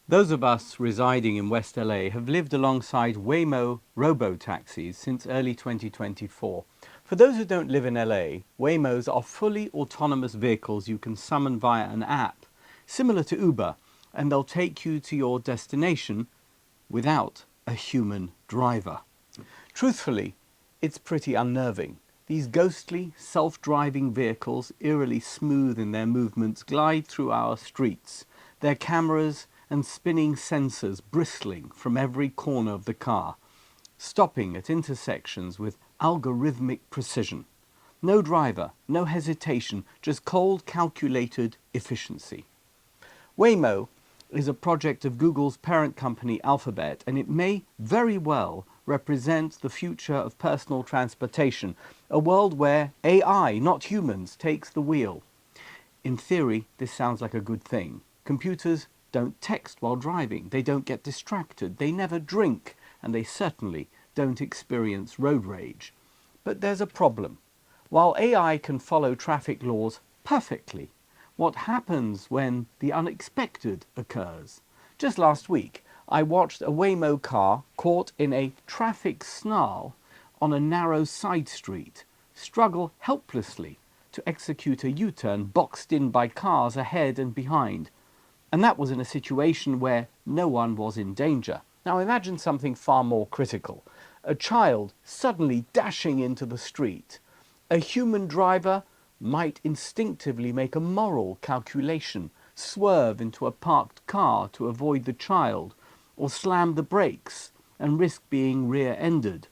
Those of us residing in West LA have lived alongside Waymo robo-taxis since early 2024. For those who don't live in LA, Waymos are fully autonomous vehicles you can summon via an app, similar to Uber, and they'll take you to your destination without a human driver. Truthfully, it's pretty unnerving. These ghostly, self-driving vehicles, eerily smooth in their movements, glide through our streets, their cameras and spinning sensors bristling from every corner of the car, stopping at intersections with algorithmic precision. No driver, no hesitation, just cold, calculated efficiency. Waymo is a project of Google's parent company Alphabet, and it may very well represent the future of personal transportation, a world where AI, not humans, takes the wheel. In theory, this sounds like a good thing. Computers don't text while driving, they don't get distracted, they never drink, and they certainly don't experience road rage. But there's a problem. While AI can follow traffic laws perfectly, what happens when the unexpected occurs? Just last week, I watched a Waymo car caught in a traffic snarl on a narrow side street struggle helplessly to execute a U-turn boxed in by cars ahead and behind. And that was in a situation where no one was in danger. Now imagine something far more critical. A child suddenly dashing into the street. A human driver might instinctively make a moral calculation, swerve into a parked car to avoid the child, or slam the brakes and risk being rear-ended.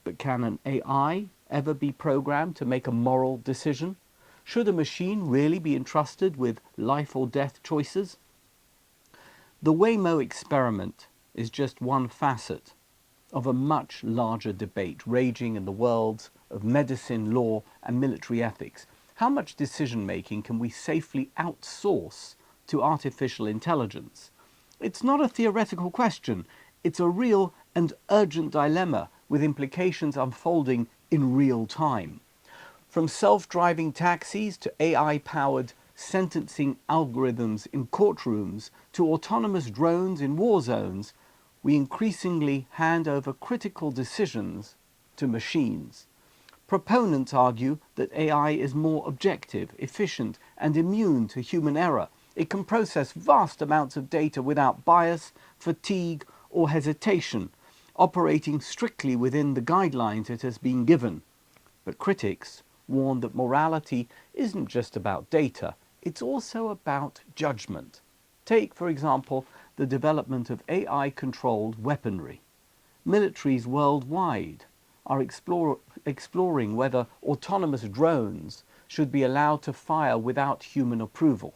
But can an AI ever be programmed to make a moral decision? Should a machine really be entrusted with life or death choices? The Waymo experiment is just one facet of a much larger debate raging in the worlds of medicine, law, and military ethics. How much decision-making can we safely outsource to artificial intelligence? It's not a theoretical question, it's a real and urgent dilemma with implications unfolding in real time. From self-driving taxis to AI-powered sentencing algorithms in courtrooms to autonomous drones in war zones, we increasingly hand over critical decisions to machines. Proponents argue that AI is more objective, efficient, and immune to human error. It can process vast amounts of data without bias, fatigue, or hesitation, operating strictly within the guidelines it has been given. But critics warn that morality isn't just about data, it's also about judgment. Take, for example, the development of AI-controlled weaponry. Militaries worldwide are exploring whether autonomous drones should be allowed to fire without human approval.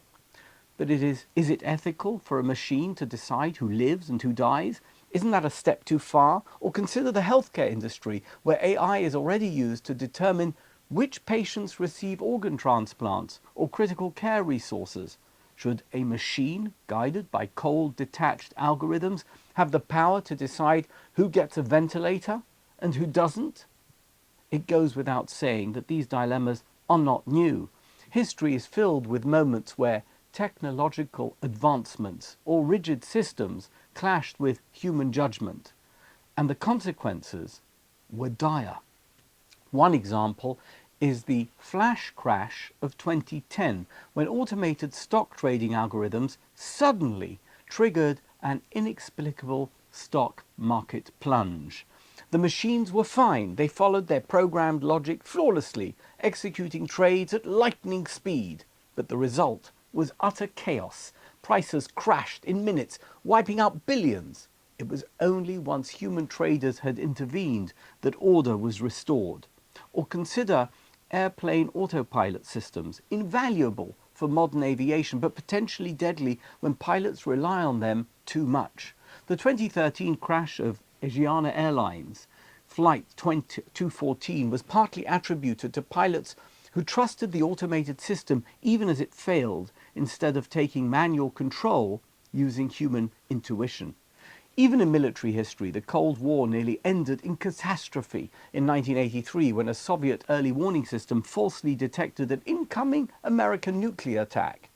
But is it ethical for a machine to decide who lives and who dies? Isn't that a step too far? Or consider the healthcare industry, where AI is already used to determine which patients receive organ transplants or critical care resources. Should a machine, guided by cold, detached algorithms, have the power to decide who gets a ventilator and who doesn't? It goes without saying that these dilemmas are not new. History is filled with moments where technological advancements or rigid systems clashed with human judgment, and the consequences were dire. One example is the flash crash of 2010, when automated stock trading algorithms suddenly triggered an inexplicable stock market plunge. The machines were fine. They followed their programmed logic flawlessly, executing trades at lightning speed. But the result was utter chaos. Prices crashed in minutes, wiping out billions. It was only once human traders had intervened that order was restored. Or consider airplane autopilot systems, invaluable for modern aviation, but potentially deadly when pilots rely on them too much. The 2013 crash of Asiana Airlines Flight 214 was partly attributed to pilots who trusted the automated system even as it failed, instead of taking manual control using human intuition. Even in military history, the Cold War nearly ended in catastrophe in 1983 when a Soviet early warning system falsely detected an incoming American nuclear attack.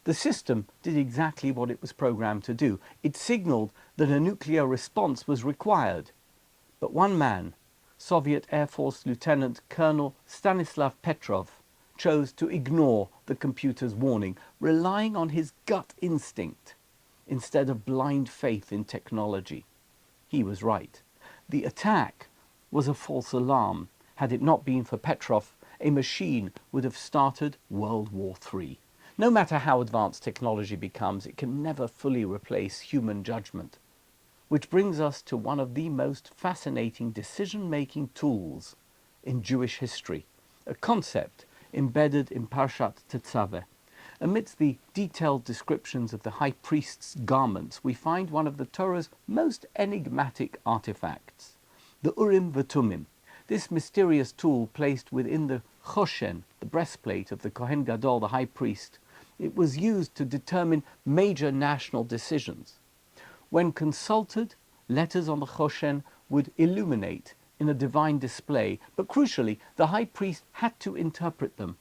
The system did exactly what it was programmed to do. It signaled that a nuclear response was required. But one man, Soviet Air Force Lieutenant Colonel Stanislav Petrov, chose to ignore the computer's warning, relying on his gut instinct instead of blind faith in technology. He was right. The attack was a false alarm. Had it not been for Petrov, a machine would have started World War III. No matter how advanced technology becomes, it can never fully replace human judgment. Which brings us to one of the most fascinating decision-making tools in Jewish history, a concept embedded in Parshat Tetzaveh. Amidst the detailed descriptions of the high priest's garments, we find one of the Torah's most enigmatic artifacts, the Urim VeTummim. This mysterious tool placed within the Choshen, the breastplate of the Kohen Gadol, the high priest, it was used to determine major national decisions. When consulted, letters on the Choshen would illuminate in a divine display, but crucially, the high priest had to interpret them.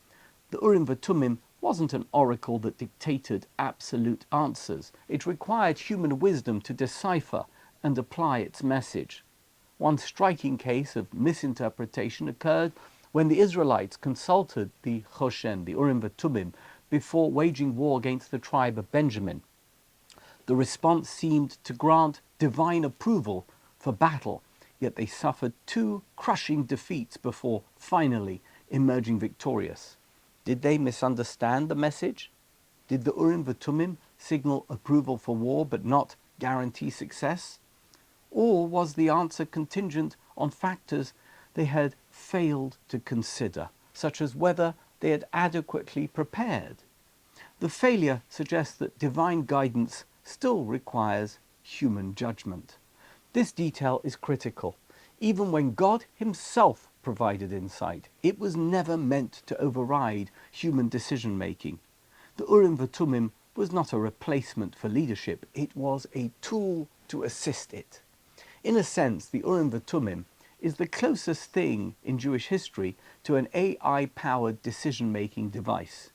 The Urim VeTummim wasn't an oracle that dictated absolute answers. It required human wisdom to decipher and apply its message. One striking case of misinterpretation occurred when the Israelites consulted the Choshen, the Urim VeTummim, before waging war against the tribe of Benjamin. The response seemed to grant divine approval for battle, yet they suffered two crushing defeats before finally emerging victorious. Did they misunderstand the message? Did the Urim VeTummim signal approval for war but not guarantee success? Or was the answer contingent on factors they had failed to consider, such as whether they had adequately prepared? The failure suggests that divine guidance still requires human judgment. This detail is critical. Even when God himself provided insight, it was never meant to override human decision-making. The Urim VeTummim was not a replacement for leadership, it was a tool to assist it. In a sense, the Urim VeTummim is the closest thing in Jewish history to an AI-powered decision-making device.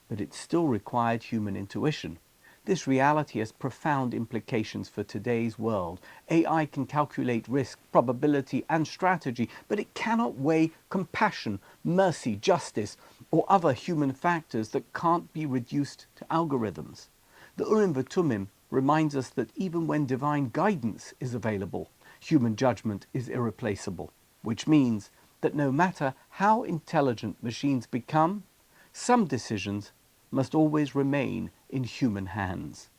But it still required human intuition. This reality has profound implications for today's world. AI can calculate risk, probability, and strategy, but it cannot weigh compassion, mercy, justice, or other human factors that can't be reduced to algorithms. The Urim VeTummim reminds us that even when divine guidance is available, human judgment is irreplaceable, which means that no matter how intelligent machines become, some decisions must always remain in human hands.